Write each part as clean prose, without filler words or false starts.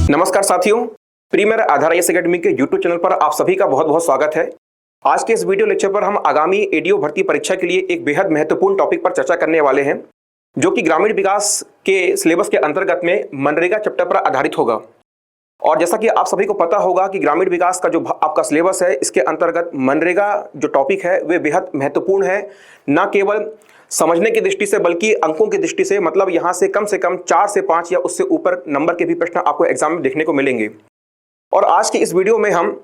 नमस्कार साथियों, प्रीमियर आधार IAS academy के यूट्यूब चैनल पर आप सभी का बहुत बहुत स्वागत है। आज के इस वीडियो लेक्चर पर हम आगामी एडीओ भर्ती परीक्षा के लिए एक बेहद महत्वपूर्ण टॉपिक पर चर्चा करने वाले हैं, जो कि ग्रामीण विकास के सिलेबस के अंतर्गत में मनरेगा चैप्टर पर आधारित होगा। और जैसा कि आप सभी को पता होगा कि ग्रामीण विकास का जो आपका सिलेबस है, इसके अंतर्गत मनरेगा जो टॉपिक है वे बेहद महत्वपूर्ण है, न केवल समझने की दृष्टि से बल्कि अंकों की दृष्टि से। मतलब यहाँ से कम 4 से 5 या उससे ऊपर नंबर के भी प्रश्न आपको एग्जाम में देखने को मिलेंगे। और आज की इस वीडियो में हम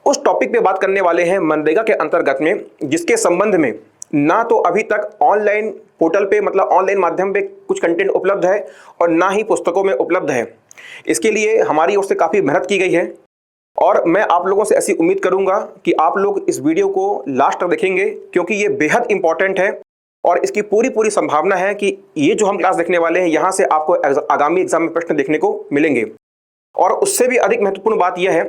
उस टॉपिक पे बात करने वाले हैं मनरेगा के अंतर्गत में, जिसके संबंध में ना तो अभी तक ऑनलाइन पोर्टल पे मतलब ऑनलाइन माध्यम पे कुछ कंटेंट उपलब्ध है और ना ही पुस्तकों में उपलब्ध है। इसके लिए हमारी ओर से काफ़ी मेहनत की गई है और मैं आप लोगों से ऐसी उम्मीद करूंगा कि आप लोग इस वीडियो को लास्ट तक देखेंगे, क्योंकि ये बेहद इंपॉर्टेंट है और इसकी पूरी संभावना है कि ये जो हम क्लास देखने वाले हैं यहाँ से आपको आगामी एग्जाम में प्रश्न देखने को मिलेंगे। और उससे भी अधिक महत्वपूर्ण बात यह है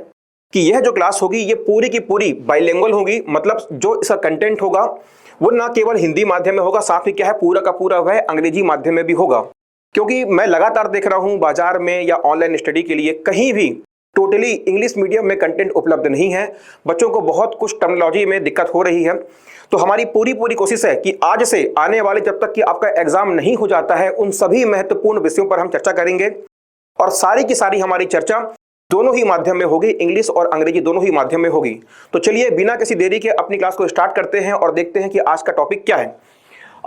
कि यह जो क्लास होगी ये पूरी की पूरी बाइलिंगुअल होगी। मतलब जो इसका कंटेंट होगा वो ना केवल हिंदी माध्यम में होगा, साथ में क्या है पूरा का पूरा वह अंग्रेजी माध्यम में भी होगा। क्योंकि मैं लगातार देख रहा हूँ बाजार में या ऑनलाइन स्टडी के लिए कहीं भी टोटली इंग्लिश मीडियम में कंटेंट उपलब्ध नहीं है। बच्चों को बहुत कुछ टर्मिनोलॉजी में दिक्कत हो रही है। तो हमारी पूरी कोशिश है कि आज से आने वाले जब तक कि आपका एग्जाम नहीं हो जाता है, उन सभी महत्वपूर्ण विषयों पर हम चर्चा करेंगे। और सारी की सारी हमारी चर्चा दोनों ही माध्यम में होगी, इंग्लिश और अंग्रेजी दोनों ही माध्यम में होगी। तो चलिए बिना किसी देरी के अपनी क्लास को स्टार्ट करते हैं और देखते हैं कि आज का टॉपिक क्या है।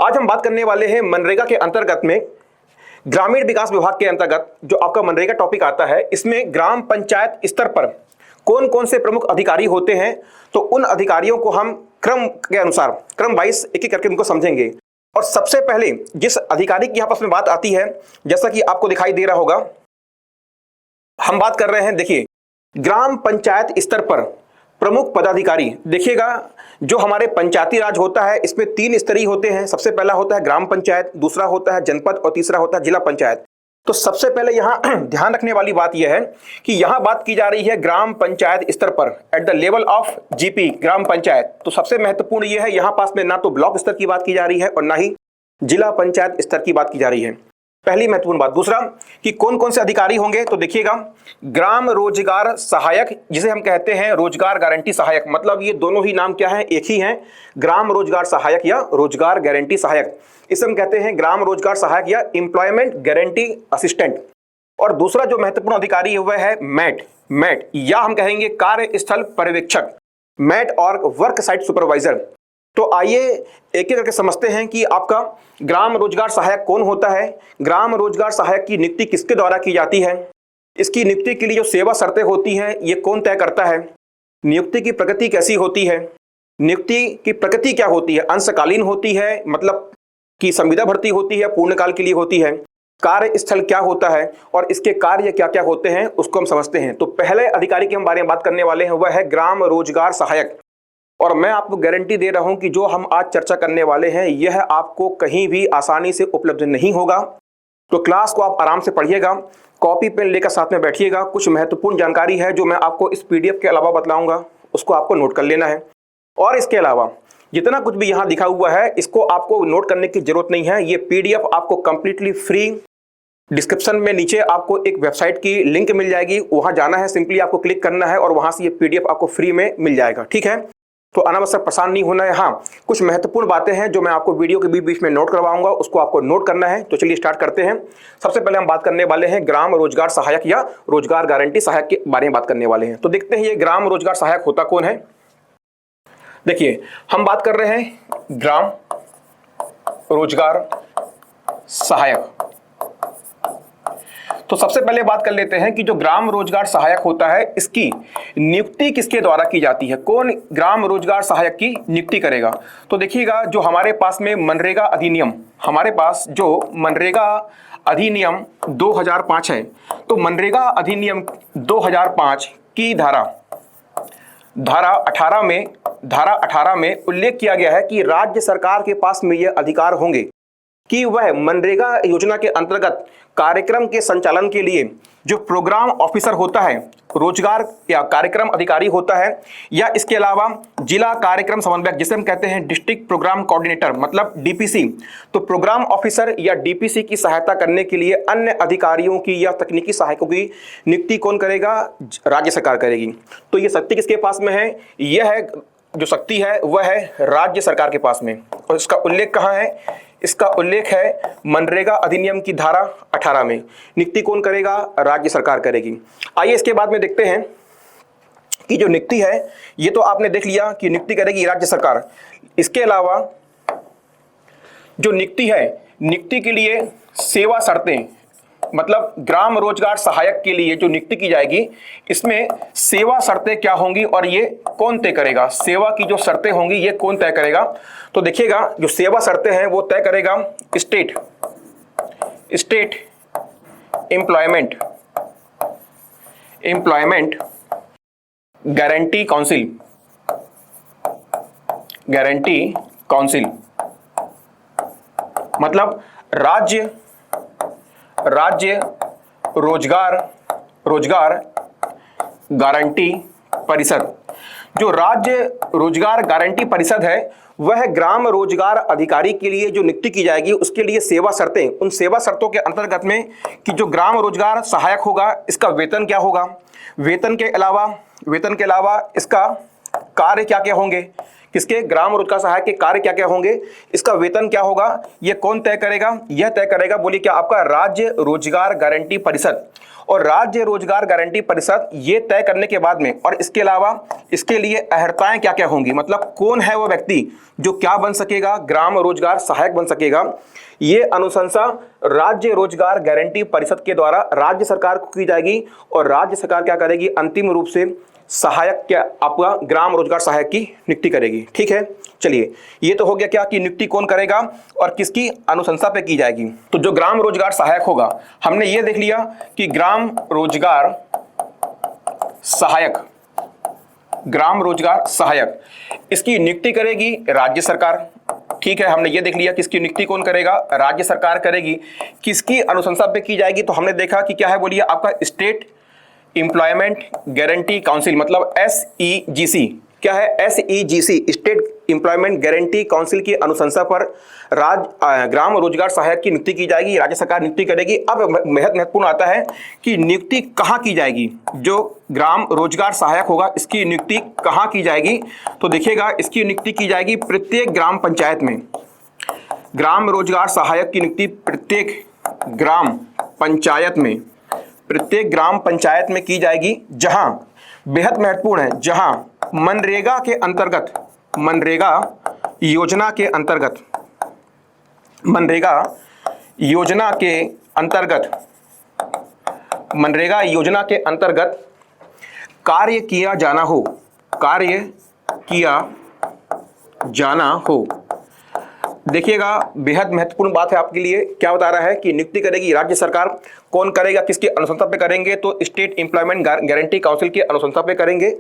आज हम बात करने वाले हैं मनरेगा के अंतर्गत में ग्रामीण विकास विभाग के अंतर्गत जो आपका मनरेगा टॉपिक आता है, इसमें ग्राम पंचायत स्तर पर कौन कौन से प्रमुख अधिकारी होते हैं। तो उन अधिकारियों को हम क्रम के अनुसार क्रम वाइज एक एक करके उनको समझेंगे। और सबसे पहले जिस अधिकारी की आपस में बात आती है, जैसा कि आपको दिखाई दे रहा होगा, हम बात कर रहे हैं, देखिए ग्राम पंचायत स्तर पर प्रमुख पदाधिकारी। देखिएगा जो हमारे पंचायती राज होता है इसमें 3 स्तरीय होते हैं। सबसे पहला होता है ग्राम पंचायत, दूसरा होता है जनपद और तीसरा होता है जिला पंचायत। तो सबसे पहले यहाँ ध्यान रखने वाली बात यह है कि यहाँ बात की जा रही है ग्राम पंचायत स्तर पर, at the level of GP gram panchayat. तो सबसे महत्वपूर्ण यह है यहाँ पास में ना तो ब्लॉक स्तर की बात की जा रही है और ना ही जिला पंचायत स्तर की बात की जा रही है। पहली महत्वपूर्ण बात। दूसरा कि कौन कौन से अधिकारी होंगे, तो देखिएगा ग्राम रोजगार सहायक, जिसे हम कहते हैं रोजगार गारंटी सहायक। मतलब ये दोनों ही नाम क्या है, एक ही है, ग्राम रोजगार सहायक या रोजगार गारंटी सहायक। इसे हम कहते हैं ग्राम रोजगार सहायक या एम्प्लॉयमेंट गारंटी असिस्टेंट। और दूसरा जो महत्वपूर्ण अधिकारी है वह है मैट या हम कहेंगे कार्यस्थल पर्यवेक्षक, मैट और वर्क साइट सुपरवाइजर। तो आइए एक एक करके समझते हैं कि आपका ग्राम रोजगार सहायक कौन होता है, ग्राम रोजगार सहायक की नियुक्ति किसके द्वारा की जाती है, इसकी नियुक्ति के लिए जो सेवा शर्तें होती हैं ये कौन तय करता है, नियुक्ति की प्रकृति कैसी होती है, नियुक्ति की प्रकृति क्या होती है, अंशकालीन होती है मतलब कि संविदा भर्ती होती है, पूर्णकाल के लिए होती है, कार्यस्थल क्या होता है और इसके कार्य क्या क्या होते हैं उसको हम समझते हैं। तो पहले अधिकारी के हम बारे में बात करने वाले हैं वह है ग्राम रोजगार सहायक। और मैं आपको गारंटी दे रहा हूं कि जो हम आज चर्चा करने वाले हैं यह आपको कहीं भी आसानी से उपलब्ध नहीं होगा। तो क्लास को आप आराम से पढ़िएगा, कॉपी पेन लेकर साथ में बैठिएगा। कुछ महत्वपूर्ण जानकारी है जो मैं आपको इस पीडीएफ के अलावा बतलाऊंगा, उसको आपको नोट कर लेना है। और इसके अलावा जितना कुछ भी यहाँ दिखा हुआ है इसको आपको नोट करने की जरूरत नहीं है। ये पीडीएफ आपको कंप्लीटली फ्री, डिस्क्रिप्शन में नीचे आपको एक वेबसाइट की लिंक मिल जाएगी, वहाँ जाना है, सिंपली आपको क्लिक करना है और वहाँ से ये पीडीएफ आपको फ्री में मिल जाएगा। ठीक है, तो अनावश्यक परेशान नहीं होना है। हाँ, कुछ महत्वपूर्ण बातें हैं जो मैं आपको वीडियो के बीच में नोट करवाऊंगा, उसको आपको नोट करना है। तो चलिए स्टार्ट करते हैं। सबसे पहले हम बात करने वाले हैं ग्राम रोजगार सहायक या रोजगार गारंटी सहायक के बारे में बात करने वाले हैं। तो देखते हैं ये ग्राम रोजगार सहायक होता कौन है। देखिए हम बात कर रहे हैं ग्राम रोजगार सहायक। तो सबसे पहले बात कर लेते हैं कि जो ग्राम रोजगार सहायक होता है इसकी नियुक्ति किसके द्वारा की जाती है, कौन ग्राम रोजगार सहायक की नियुक्ति करेगा। तो देखिएगा जो हमारे पास में मनरेगा अधिनियम, हमारे पास जो मनरेगा अधिनियम 2005 है, तो मनरेगा अधिनियम 2005 की धारा 18 में उल्लेख किया गया है कि राज्य सरकार के पास में यह अधिकार होंगे कि वह मनरेगा योजना के अंतर्गत कार्यक्रम के संचालन के लिए जो प्रोग्राम ऑफिसर होता है, रोजगार या कार्यक्रम अधिकारी होता है, या इसके अलावा जिला कार्यक्रम समन्वयक जिसे हम कहते हैं डिस्ट्रिक्ट प्रोग्राम कोऑर्डिनेटर मतलब डीपीसी, तो प्रोग्राम ऑफिसर या डीपीसी की सहायता करने के लिए अन्य अधिकारियों की या तकनीकी सहायकों की नियुक्ति कौन करेगा? राज्य सरकार करेगी। तो ये शक्ति किसके पास में है? यह है जो शक्ति है वह है राज्य सरकार के पास में। और इसका उल्लेख कहाँ है? इसका उल्लेख है मनरेगा अधिनियम की धारा 18 में। नियुक्ति कौन करेगा? राज्य सरकार करेगी। आइए इसके बाद में देखते हैं कि जो नियुक्ति है, ये तो आपने देख लिया कि नियुक्ति करेगी राज्य सरकार। इसके अलावा जो नियुक्ति है, नियुक्ति के लिए सेवा शर्तें मतलब ग्राम रोजगार सहायक के लिए जो नियुक्ति की जाएगी, इसमें सेवा शर्तें क्या होंगी और ये कौन तय करेगा? सेवा की जो शर्तें होंगी ये कौन तय करेगा? तो देखिएगा, जो सेवा शर्तें हैं वो तय करेगा स्टेट एम्प्लॉयमेंट गारंटी काउंसिल मतलब राज्य रोजगार गारंटी परिषद। जो राज्य रोजगार गारंटी परिषद है वह ग्राम रोजगार अधिकारी के लिए जो नियुक्ति की जाएगी उसके लिए सेवा शर्तें, उन सेवा शर्तों के अंतर्गत में कि जो ग्राम रोजगार सहायक होगा इसका वेतन क्या होगा, वेतन के अलावा इसका कार्य क्या क्या होंगे, किसके? ग्राम रोजगार सहायक के कार्य क्या क्या होंगे, इसका वेतन क्या होगा, यह कौन तय करेगा? यह तय करेगा बोलिए क्या? आपका राज्य रोजगार गारंटी परिषद। और राज्य रोजगार गारंटी परिषद ये तय करने के बाद में और इसके अलावा इसके लिए अर्हताएं क्या क्या होंगी, मतलब कौन है वो व्यक्ति जो क्या बन सकेगा? ग्राम रोजगार सहायक बन सकेगा। ये अनुशंसा राज्य रोजगार गारंटी परिषद के द्वारा राज्य सरकार को की जाएगी और राज्य सरकार क्या करेगी? अंतिम रूप से सहायक क्या आपका ग्राम रोजगार सहायक की नियुक्ति करेगी। ठीक है, चलिए ये तो हो गया क्या कि नियुक्ति कौन करेगा और किसकी अनुशंसा पे की जाएगी। तो जो ग्राम रोजगार सहायक होगा, हमने ये देख लिया कि ग्राम रोजगार सहायक इसकी नियुक्ति करेगी राज्य सरकार। ठीक है, हमने ये देख लिया किसकी नियुक्ति कौन करेगा? राज्य सरकार करेगी। किसकी अनुशंसा पे की जाएगी? तो हमने देखा कि क्या है बोलिए आपका स्टेट एम्प्लॉयमेंट गारंटी काउंसिल मतलब SEGC। क्या है? SEGC state employment guarantee council की अनुशंसा पर ग्राम रोजगार सहायक की नियुक्ति की जाएगी, राज्य सरकार नियुक्ति करेगी। अब महत्वपूर्ण आता है कि नियुक्ति कहाँ की जाएगी? जो ग्राम रोजगार सहायक होगा इसकी नियुक्ति कहाँ की जाएगी? तो देखिएगा, इसकी नियुक्ति की जाएगी प्रत्येक ग्राम पंचायत में। ग्राम रोजगार सहायक की नियुक्ति प्रत्येक ग्राम पंचायत में की जाएगी, जहां बेहद महत्वपूर्ण है, जहां मनरेगा योजना के अंतर्गत कार्य किया जाना हो। देखिएगा, बेहद महत्वपूर्ण बात है आपके लिए। क्या बता रहा है कि नियुक्ति करेगी राज्य सरकार। कौन करेगा? किसकी अनुशंसा पे करेंगे? तो स्टेट एम्प्लॉयमेंट गारंटी काउंसिल की अनुशंसा पे करेंगे।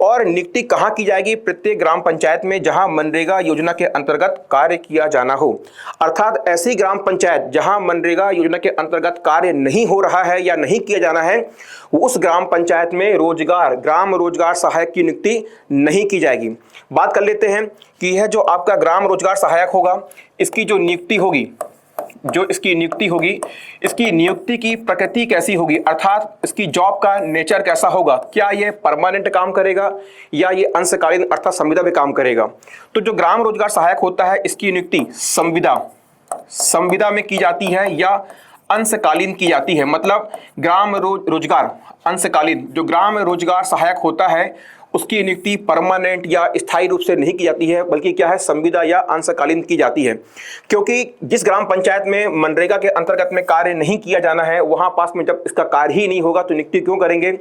और नियुक्ति कहाँ की जाएगी? प्रत्येक ग्राम पंचायत में जहां मनरेगा योजना के अंतर्गत कार्य किया जाना हो। अर्थात ऐसी ग्राम पंचायत जहां मनरेगा योजना के अंतर्गत कार्य नहीं हो रहा है या नहीं किया जाना है, उस ग्राम पंचायत में ग्राम रोजगार सहायक की नियुक्ति नहीं की जाएगी। बात कर लेते हैं कि यह जो आपका ग्राम रोजगार सहायक होगा, इसकी जो नियुक्ति होगी, इसकी नियुक्ति की प्रकृति कैसी होगी, अर्थात इसकी जॉब का नेचर कैसा होगा? क्या ये परमानेंट काम करेगा या ये अंशकालीन अर्थात संविदा में काम करेगा? तो जो ग्राम रोजगार सहायक होता है इसकी नियुक्ति संविदा में की जाती है या अंशकालीन की जाती है। मतलब ग्राम रोजगार अंशकालीन, जो ग्राम रोजगार सहायक होता है उसकी नियुक्ति परमानेंट या स्थायी रूप से नहीं की जाती है, बल्कि क्या है? संविदा या अंशकालीन की जाती है। क्योंकि जिस ग्राम पंचायत में मनरेगा के अंतर्गत में कार्य नहीं किया जाना है, वहां पास में जब इसका कार्य ही नहीं होगा तो नियुक्ति क्यों करेंगे?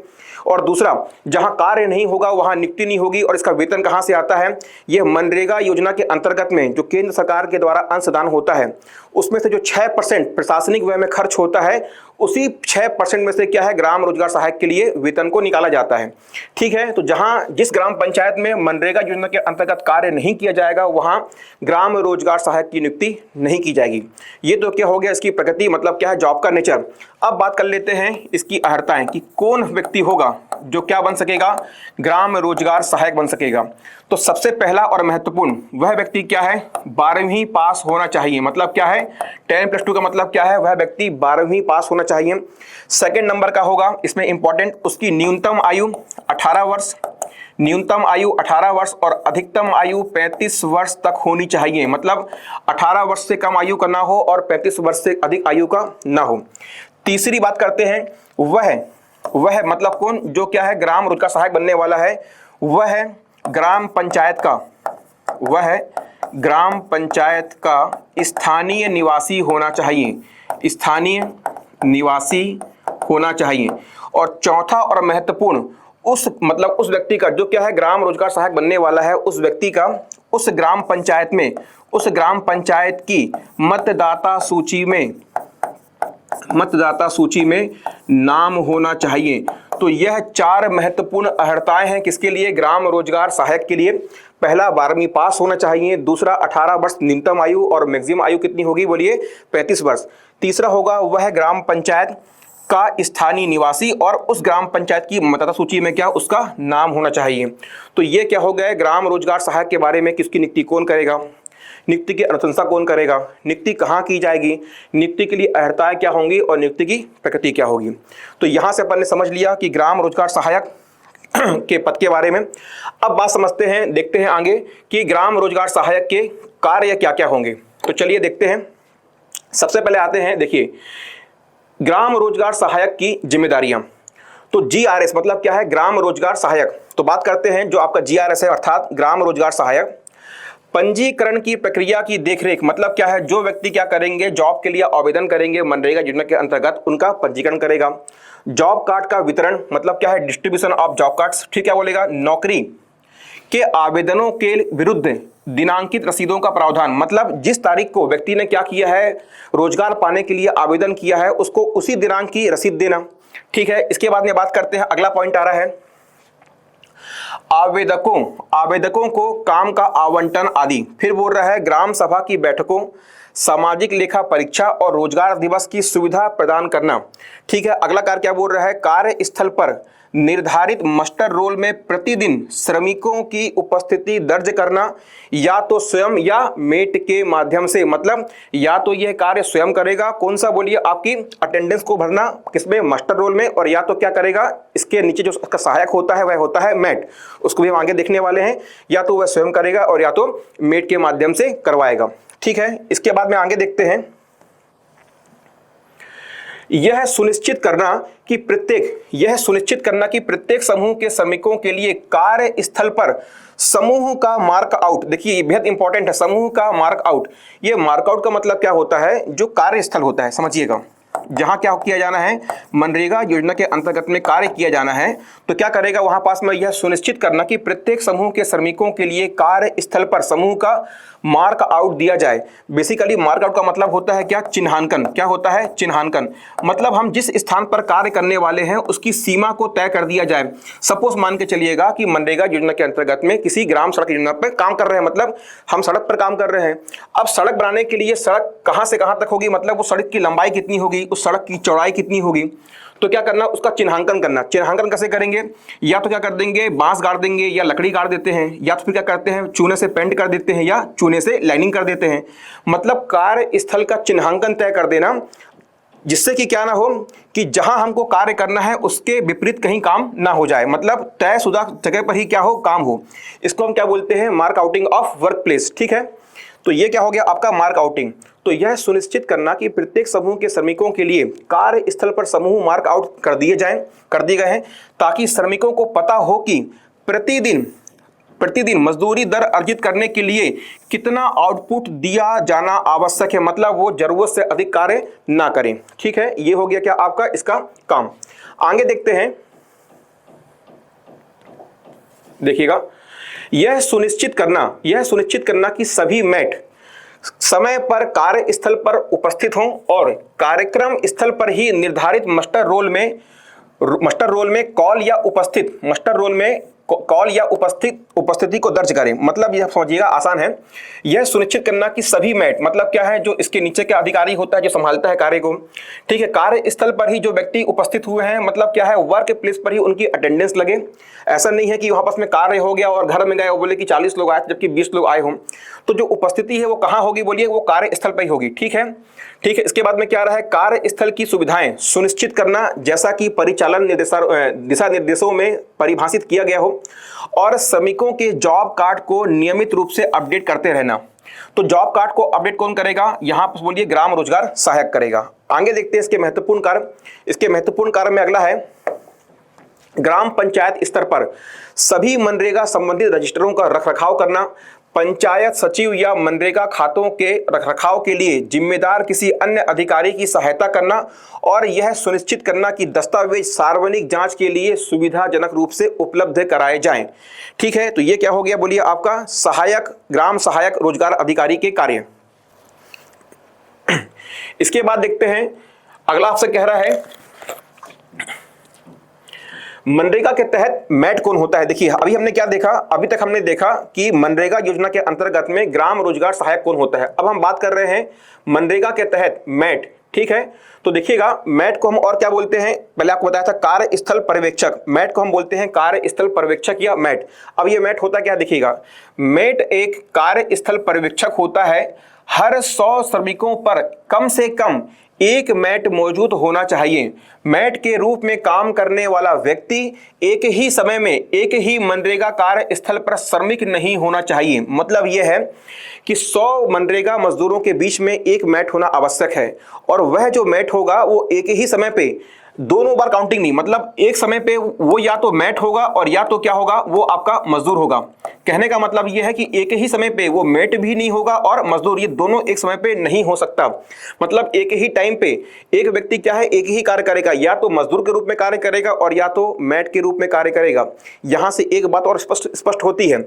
और दूसरा, जहां कार्य नहीं होगा वहां नियुक्ति नहीं होगी और इसका वेतन कहां से आता है? यह मनरेगा योजना के अंतर्गत में जो केंद्र सरकार के द्वारा अंशदान होता है उसमें से जो 6% प्रशासनिक व्यय में खर्च होता है उसी 6% में से क्या है, ग्राम रोजगार सहायक के लिए वेतन को निकाला जाता है। ठीक है, तो जहां जिस ग्राम पंचायत में मनरेगा योजना के अंतर्गत कार्य नहीं किया जाएगा वहां ग्राम रोजगार सहायक की नियुक्ति नहीं की जाएगी। ये तो क्या हो गया इसकी प्रकृति, मतलब क्या है, जॉब का नेचर। अब बात कर लेते हैं इसकी अर्हताएं कि कौन व्यक्ति होगा जो क्या बन सकेगा, ग्राम रोजगार सहायक बन सकेगा। तो सबसे पहला और महत्वपूर्ण वह व्यक्ति क्या है, 12वीं पास होना चाहिए। मतलब क्या है, 10+2 का मतलब क्या है, वह व्यक्ति 12वीं पास होना चाहिए। सेकंड नंबर का होगा इसमें इंपॉर्टेंट, उसकी न्यूनतम आयु 18 वर्ष, न्यूनतम आयु 18 वर्ष और अधिकतम आयु 35 वर्ष तक होनी चाहिए। मतलब 18 वर्ष से कम आयु का ना हो और 35 वर्ष से अधिक आयु का ना हो। तीसरी बात करते हैं, वह मतलब कौन, जो क्या है ग्राम रोजगार सहायक बनने वाला है, वह है ग्राम पंचायत का स्थानीय निवासी होना चाहिए, स्थानीय निवासी होना चाहिए। और चौथा और महत्वपूर्ण, उस व्यक्ति का जो क्या है ग्राम रोजगार सहायक बनने वाला है, उस व्यक्ति का उस ग्राम पंचायत की मतदाता सूची में नाम होना चाहिए। तो यह 4 महत्वपूर्ण अर्हताएं हैं किसके लिए, ग्राम रोजगार सहायक के लिए। पहला 12वीं पास होना चाहिए, दूसरा 18 वर्ष न्यूनतम आयु और मैक्सिमम आयु कितनी होगी, बोलिए 35 वर्ष। तीसरा होगा वह ग्राम पंचायत का स्थानीय निवासी और उस ग्राम पंचायत की मतदाता सूची में क्या उसका नाम होना चाहिए। तो ये क्या हो गया, ग्राम रोजगार सहायक के बारे में किसकी नियुक्ति कौन करेगा, नियुक्ति की अनुशंसा कौन करेगा, नियुक्ति कहाँ की जाएगी, नियुक्ति के लिए अर्हताएं क्या होंगी और नियुक्ति की प्रकृति क्या होगी। तो यहाँ से अपन ने समझ लिया कि ग्राम रोजगार सहायक के पद के बारे में। अब बात समझते हैं, देखते हैं आगे कि ग्राम रोजगार सहायक के कार्य क्या क्या होंगे। तो चलिए देखते हैं। सबसे पहले आते हैं, देखिए ग्राम रोजगार सहायक की जिम्मेदारियां। तो GRS मतलब क्या है, ग्राम रोजगार सहायक। तो बात करते हैं जो आपका GRS है अर्थात ग्राम रोजगार सहायक, पंजीकरण की प्रक्रिया की देखरेख। मतलब क्या है, जो व्यक्ति क्या करेंगे, जॉब के लिए आवेदन करेंगे मनरेगा योजना के अंतर्गत, उनका पंजीकरण करेगा। जॉब कार्ड का वितरण, मतलब क्या है, डिस्ट्रीब्यूशन ऑफ जॉब कार्ड्स। ठीक है, बोलेगा नौकरी के आवेदनों के विरुद्ध दिनांकित रसीदों का प्रावधान। मतलब जिस तारीख को व्यक्ति ने क्या किया है, रोजगार पाने के लिए आवेदन किया है, उसको उसी दिनांक की रसीद देना। ठीक है, इसके बाद में बात करते हैं, अगला पॉइंट आ रहा है आवेदकों को काम का आवंटन आदि। फिर बोल रहा है ग्राम सभा की बैठकों, सामाजिक लेखा परीक्षा और रोजगार दिवस की सुविधा प्रदान करना। ठीक है, अगला कार्य क्या बोल रहा है, कार्यस्थल पर निर्धारित मस्टर रोल में प्रतिदिन श्रमिकों की उपस्थिति दर्ज करना, या तो स्वयं या मेट के माध्यम से। मतलब या तो यह कार्य स्वयं करेगा, कौन सा बोलिए, आपकी अटेंडेंस को भरना किसमें, मास्टर रोल में, और या तो क्या करेगा, इसके नीचे जो उसका सहायक होता है वह होता है मेट, उसको भी हम आगे देखने वाले हैं। या तो वह स्वयं करेगा और या तो मेट के माध्यम से करवाएगा। ठीक है, इसके बाद में आगे देखते हैं, यह सुनिश्चित करना कि प्रत्येक समूह के श्रमिकों के लिए कार्य स्थल पर समूह का मार्क आउट। देखिए ये बेहद इंपॉर्टेंट है, समूह का मार्क आउट। ये मार्क आउट का मतलब क्या होता है, जो कार्यस्थल होता है, समझिएगा, जहां क्या किया जाना है, मनरेगा योजना के अंतर्गत में कार्य किया जाना है, तो क्या करेगा वहां पास में यह सुनिश्चित करना कि प्रत्येक समूह के श्रमिकों के लिए कार्य स्थल पर समूह का मार्क आउट दिया जाए। बेसिकली मार्क आउट का मतलब होता है क्या, चिन्हांकन। क्या होता है, चिन्हांकन। मतलब हम जिस स्थान पर कार्य करने वाले हैं उसकी सीमा को तय कर दिया जाए। सपोज मान के चलिएगा कि मनरेगा योजना के अंतर्गत में किसी ग्राम सड़क योजना पर काम कर रहे हैं, मतलब हम सड़क पर काम कर रहे हैं। अब सड़क बनाने के लिए सड़क कहां से कहां तक होगी, मतलब वो सड़क की लंबाई कितनी होगी, उस सड़क की चौड़ाई कितनी होगी, तो क्या करना, उसका चिन्हांकन करना। चिन्हांकन कैसे करेंगे, या तो क्या कर देंगे, बांस गाड़ देंगे या लकड़ी गाड़ देते हैं, या तो फिर क्या करते हैं, चूने से पेंट कर देते हैं या चूने से लाइनिंग कर देते हैं। मतलब कार्य स्थल का चिन्हांकन तय कर देना, जिससे कि क्या ना हो कि जहां हमको कार्य करना है उसके विपरीत कहीं काम ना हो जाए, मतलब तयशुदा जगह पर ही क्या हो, काम हो। इसको हम क्या बोलते हैं, mark outing of work place. ठीक है, तो ये क्या हो गया आपका मार्क आउटिंग। तो यह सुनिश्चित करना कि प्रत्येक समूह के श्रमिकों के लिए कार्य स्थल पर समूह मार्क आउट कर दिए गए हैं, ताकि श्रमिकों को पता हो कि प्रतिदिन मजदूरी दर अर्जित करने के लिए कितना आउटपुट दिया जाना आवश्यक है। मतलब वो जरूरत से अधिक कार्य ना करें। ठीक है, ये हो गया क्या आपका इसका काम। आगे देखते हैं, देखिएगा, यह सुनिश्चित करना कि समय पर कार्यस्थल पर उपस्थित हों और कार्यक्रम स्थल पर ही निर्धारित मस्टर रोल में कॉल या उपस्थिति को दर्ज करें। मतलब यह समझिएगा, आसान है। यह सुनिश्चित करना कि सभी मैट, मतलब क्या है, जो इसके नीचे के अधिकारी होता है जो संभालता है कार्य को, ठीक है, कार्यस्थल पर ही जो व्यक्ति उपस्थित हुए हैं, मतलब क्या है, वर्क प्लेस पर ही उनकी अटेंडेंस लगे। ऐसा नहीं है कि वहां पास में कार्य हो गया और घर में गए और बोले कि 40 लोग आए जबकि 20 लोग आए हों। तो जो उपस्थिति है वो कहाँ होगी, बोलिए, वो कार्यस्थल पर ही होगी। ठीक है। इसके बाद में क्या रहा है, कार्यस्थल की सुविधाएं सुनिश्चित करना जैसा कि परिचालन दिशा निर्देशों में परिभाषित किया गया हो, और श्रमिकों के जॉब कार्ड को नियमित रूप से अपडेट करते रहना। तो जॉब कार्ड को अपडेट कौन करेगा, यहां पर बोलिए ग्राम रोजगार सहायक करेगा। आगे देखते हैं इसके महत्वपूर्ण कार्य। इसके महत्वपूर्ण कार्य में अगला है, ग्राम पंचायत स्तर पर सभी मनरेगा संबंधित रजिस्टरों का रखरखाव करना। पंचायत सचिव या मनरेगा खातों के रखरखाव के लिए जिम्मेदार किसी अन्य अधिकारी की सहायता करना, और यह सुनिश्चित करना कि दस्तावेज सार्वजनिक जांच के लिए सुविधाजनक रूप से उपलब्ध कराए जाएं। ठीक है, तो ये क्या हो गया, बोलिए, आपका सहायक, ग्राम सहायक रोजगार अधिकारी के कार्य। इसके बाद देखते हैं, अगला आपसे कह रहा है मनरेगा के तहत मैट कौन होता है। देखिए, अभी हमने क्या देखा, अभी तक हमने देखा कि मनरेगा योजना के अंतर्गत में ग्राम रोजगार सहायक कौन होता है। अब हम बात कर रहे हैं मनरेगा के तहत मैट। ठीक है, तो देखिएगा, मैट को हम और क्या बोलते हैं, पहले आपको बताया था कार्यस्थल पर्यवेक्षक। मैट को हम बोलते हैं कार्यस्थल पर्यवेक्षक या मैट। अब ये मैट होता क्या, देखिएगा, मैट एक कार्यस्थल पर्यवेक्षक होता है। हर 100 श्रमिकों पर कम से कम एक मैट मौजूद होना चाहिए। मैट के रूप में काम करने वाला व्यक्ति एक ही समय में एक ही मनरेगा कार्यस्थल पर श्रमिक नहीं होना चाहिए। मतलब यह है कि 100 मनरेगा मजदूरों के बीच में एक मैट होना आवश्यक है, और वह जो मैट होगा वो एक ही समय पे दोनों बार काउंटिंग नहीं, मतलब एक समय पे वो या तो मैट होगा और या तो क्या होगा, वो आपका मजदूर होगा। कहने का मतलब ये है कि एक ही समय पे वो मैट भी नहीं होगा और मजदूर, ये दोनों एक समय पे नहीं हो सकता। मतलब एक ही टाइम पे एक व्यक्ति क्या है, एक ही कार्य करेगा, या तो मजदूर के रूप में कार्य करेगा और या तो मैट के रूप में कार्य करेगा। यहां से एक बात और स्पष्ट होती है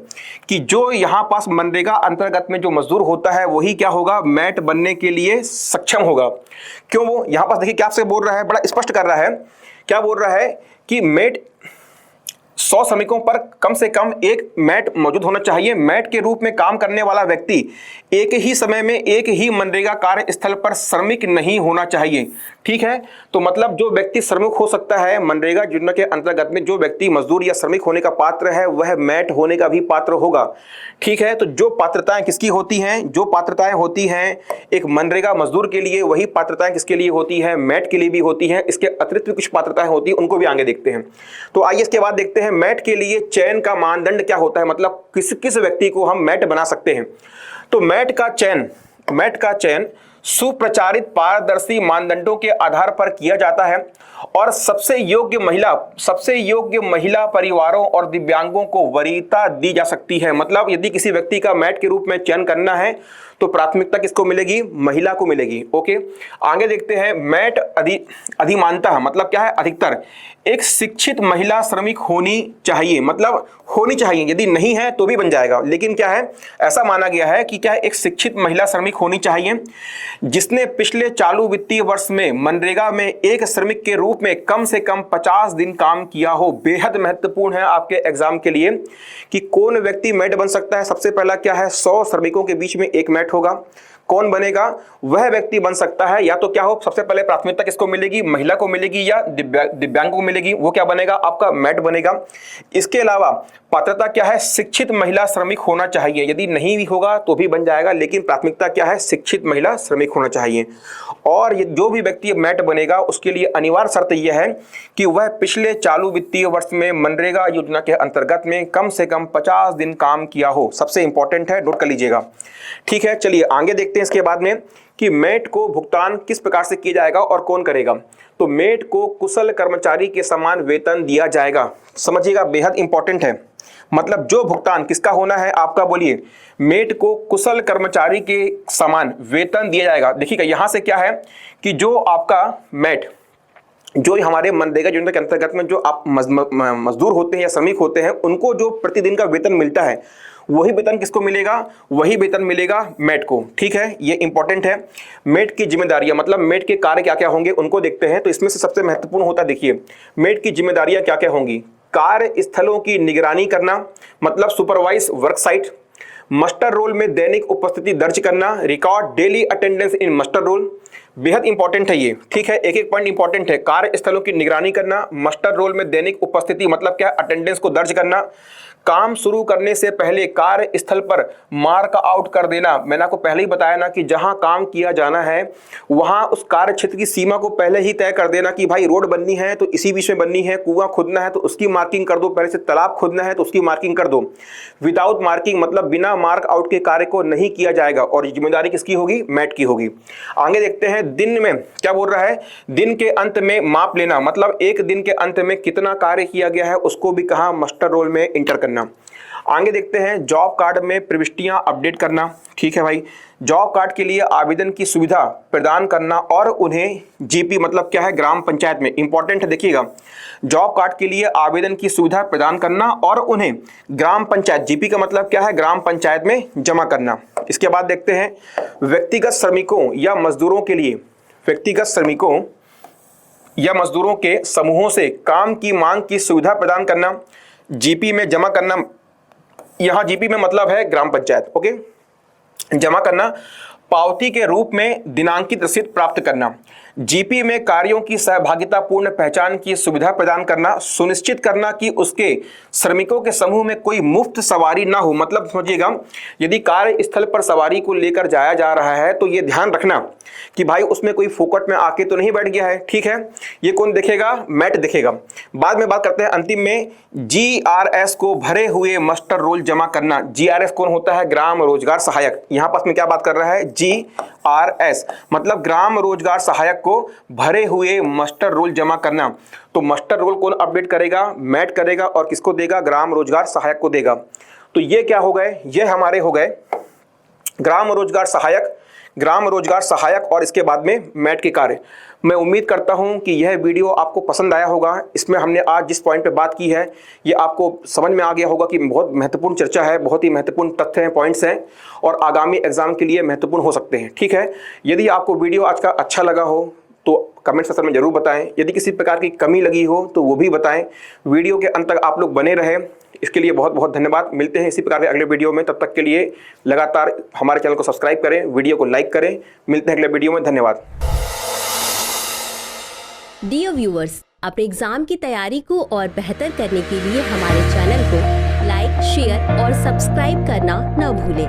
कि जो यहाँ पास मनरेगा अंतर्गत में जो मजदूर होता है वही क्या होगा, मैट बनने के लिए सक्षम होगा। क्यों, वो यहाँ पास देखिए क्या आपसे बोल रहा है, बड़ा स्पष्ट कर रहा है। क्या बोल रहा है कि मैट 100 श्रमिकों पर कम से कम एक मैट मौजूद होना चाहिए। मैट के रूप में काम करने वाला व्यक्ति एक ही समय में एक ही मनरेगा कार्यस्थल पर श्रमिक नहीं होना चाहिए। ठीक है, तो मतलब जो व्यक्ति श्रमिक हो सकता है मनरेगा योजना के अंतर्गत में, जो व्यक्ति मजदूर या श्रमिक होने का पात्र है वह मैट होने का भी पात्र होगा। ठीक है, तो जो पात्रताएं किसकी होती हैं, जो पात्रताएं होती हैं एक मनरेगा मजदूर के लिए, वही पात्रताएं किसके लिए होती है, मैट के लिए भी होती हैं। इसके अतिरिक्त भी कुछ पात्रताएं होती हैं, उनको भी आगे देखते हैं। तो आइए इसके बाद देखते हैं मैट के लिए चयन का मानदंड क्या होता है, मतलब किस व्यक्ति को हम मैट बना सकते हैं। तो मैट का चयन सुप्रचारित पारदर्शी मानदंडों के आधार पर किया जाता है, और सबसे योग्य महिला परिवारों और दिव्यांगों को वरीयता दी जा सकती है। मतलब यदि किसी व्यक्ति का मैट के रूप में चयन करना है तो प्राथमिकता किसको मिलेगी, महिला को मिलेगी। ओके, आगे देखते हैं, मैट अधिमानतः मतलब क्या है, अधिकतर एक शिक्षित महिला श्रमिक होनी चाहिए। मतलब होनी चाहिए, यदि नहीं है तो भी बन जाएगा, लेकिन क्या है, ऐसा माना गया है कि क्या है, एक शिक्षित महिला श्रमिक होनी चाहिए जिसने पिछले चालू वित्तीय वर्ष में मनरेगा में एक श्रमिक के रूप में कम से कम 50 दिन काम किया हो। बेहद महत्वपूर्ण है आपके एग्जाम के लिए कि कौन व्यक्ति मैट बन सकता है। सबसे पहला क्या है, 100 श्रमिकों के बीच में एक मैट होगा। कौन बनेगा, वह व्यक्ति बन सकता है, या तो क्या हो, सबसे पहले प्राथमिकता किसको मिलेगी, महिला को मिलेगी या दिव्यांग को मिलेगी, वो क्या बनेगा, आपका मैट बनेगा। इसके अलावा पात्रता क्या है, शिक्षित महिला श्रमिक होना चाहिए। यदि नहीं भी होगा तो भी बन जाएगा, लेकिन प्राथमिकता क्या है, शिक्षित महिला श्रमिक होना चाहिए। और ये जो भी व्यक्ति मैट बनेगा उसके लिए अनिवार्य शर्त यह है कि वह पिछले चालू वित्तीय वर्ष में मनरेगा योजना के अंतर्गत में कम से कम 50 दिन काम किया हो। सबसे इंपॉर्टेंट है, नोट कर लीजिएगा। ठीक है, चलिए आगे देखते हैं इसके बाद में कि मैट को भुगतान किस प्रकार से किया जाएगा और कौन करेगा। तो मैट को कुशल कर्मचारी के समान वेतन दिया जाएगा। समझिएगा, बेहद इंपॉर्टेंट है। मतलब जो भुगतान किसका होना है आपका, बोलिए, मैट को कुशल कर्मचारी के समान वेतन दिया जाएगा। देखिएगा, यहां से क्या है कि जो आपका मैट, जो हमारे मनरेगा योजना के अंतर्गत में जो आप मजदूर होते हैं या श्रमिक होते हैं, उनको जो प्रतिदिन का वेतन मिलता है वही वेतन किसको मिलेगा, वही वेतन मिलेगा मेट को। ठीक है, ये इंपॉर्टेंट है। मेट की जिम्मेदारियां, मतलब मेट के कार्य क्या क्या होंगे उनको देखते हैं। तो इसमें से सबसे महत्वपूर्ण होता है, देखिए मेट की जिम्मेदारियां क्या क्या होंगी। कार्यस्थलों की निगरानी करना, मतलब supervise work site. Muster roll में दैनिक उपस्थिति दर्ज करना, record daily attendance in muster roll. बेहद इंपॉर्टेंट है ये। ठीक है, एक एक पॉइंट इंपॉर्टेंट है। कार्यस्थलों की निगरानी करना, मस्टर रोल में दैनिक उपस्थिति मतलब क्या, अटेंडेंस को दर्ज करना। काम शुरू करने से पहले कार्यस्थल पर मार्क आउट कर देना। मैंने आपको पहले ही बताया ना कि जहां काम किया जाना है वहां उस कार्य क्षेत्र की सीमा को पहले ही तय कर देना कि भाई रोड बननी है तो इसी बीच में बननी है, कुआं खोदना है तो उसकी मार्किंग कर दो, पहले से तालाब खोदना है तो उसकी मार्किंग कर दो। विदाउट मार्किंग मतलब बिना मार्क आउट के कार्य को नहीं किया जाएगा और जिम्मेदारी किसकी होगी, मेट की होगी। आगे देखते हैं, दिन में क्या बोल रहा है, दिन के अंत में माप लेना, मतलब एक दिन के अंत में कितना कार्य किया गया है उसको भी कहा मस्टर रोल में इंटर करना। आगे देखते हैं, जॉब कार्ड में प्रविष्टियां अपडेट करना। ठीक है भाई, जॉब कार्ड के लिए आवेदन की सुविधा प्रदान करना और उन्हें जीपी मतलब क्या है, ग्राम पंचायत में। इंपॉर्टेंट है, देखिएगा, जॉब कार्ड के लिए आवेदन की सुविधा प्रदान करना और उन्हें ग्राम पंचायत, जीपी का मतलब क्या है, ग्राम पंचायत में जमा करना। इसके बाद देखते हैं, व्यक्तिगत श्रमिकों या मजदूरों के लिए, व्यक्तिगत श्रमिकों या मजदूरों के समूहों से काम की मांग की सुविधा प्रदान करना, जीपी में जमा करना। यहां जीपी में मतलब है ग्राम पंचायत। ओके, जमा करना, पावती के रूप में दिनांकित रसीद प्राप्त करना, जीपी में कार्यों की सहभागितापूर्ण पहचान की सुविधा प्रदान करना, सुनिश्चित करना कि उसके श्रमिकों के समूह में कोई मुफ्त सवारी ना हो। मतलब समझिएगा, यदि कार्यस्थल पर सवारी को लेकर जाया जा रहा है तो ये ध्यान रखना कि भाई उसमें कोई फोकट में आके तो नहीं बैठ गया है। ठीक है, ये कौन देखेगा, मेट देखेगा। बाद में बात करते हैं अंतिम में, जीआरएस को भरे हुए मस्टर रोल जमा करना। जीआरएस कौन होता है, ग्राम रोजगार सहायक। यहां पास में क्या बात कर रहा है, जीआरएस मतलब ग्राम रोजगार सहायक को भरे हुए मस्टर रोल जमा करना। तो मस्टर रोल कौन अपडेट करेगा, मेट करेगा और किसको देगा, ग्राम रोजगार सहायक को देगा। तो ये क्या हो गए, ये हमारे हो गए ग्राम रोजगार सहायक, ग्राम रोजगार सहायक और इसके बाद में मेट के कार्य। मैं उम्मीद करता हूं कि यह वीडियो आपको पसंद आया होगा। इसमें हमने आज जिस पॉइंट पे बात की है ये आपको समझ में आ गया होगा कि बहुत महत्वपूर्ण चर्चा है, बहुत ही महत्वपूर्ण तथ्य हैं, पॉइंट्स हैं और आगामी एग्जाम के लिए महत्वपूर्ण हो सकते हैं। ठीक है, यदि आपको वीडियो आज का अच्छा लगा हो तो कमेंट सेक्शन में जरूर बताएं। यदि किसी प्रकार की कमी लगी हो तो वो भी बताएं। वीडियो के अंत तक आप लोग बने रहे, इसके लिए बहुत बहुत धन्यवाद। मिलते हैं इसी प्रकार के अगले वीडियो में, तब तक के लिए लगातार हमारे चैनल को सब्सक्राइब करें, वीडियो को लाइक करें। मिलते हैं अगले वीडियो में, धन्यवाद। डियर व्यूअर्स, अपने एग्जाम की तैयारी को और बेहतर करने के लिए हमारे चैनल को लाइक, शेयर और सब्सक्राइब करना न भूलें।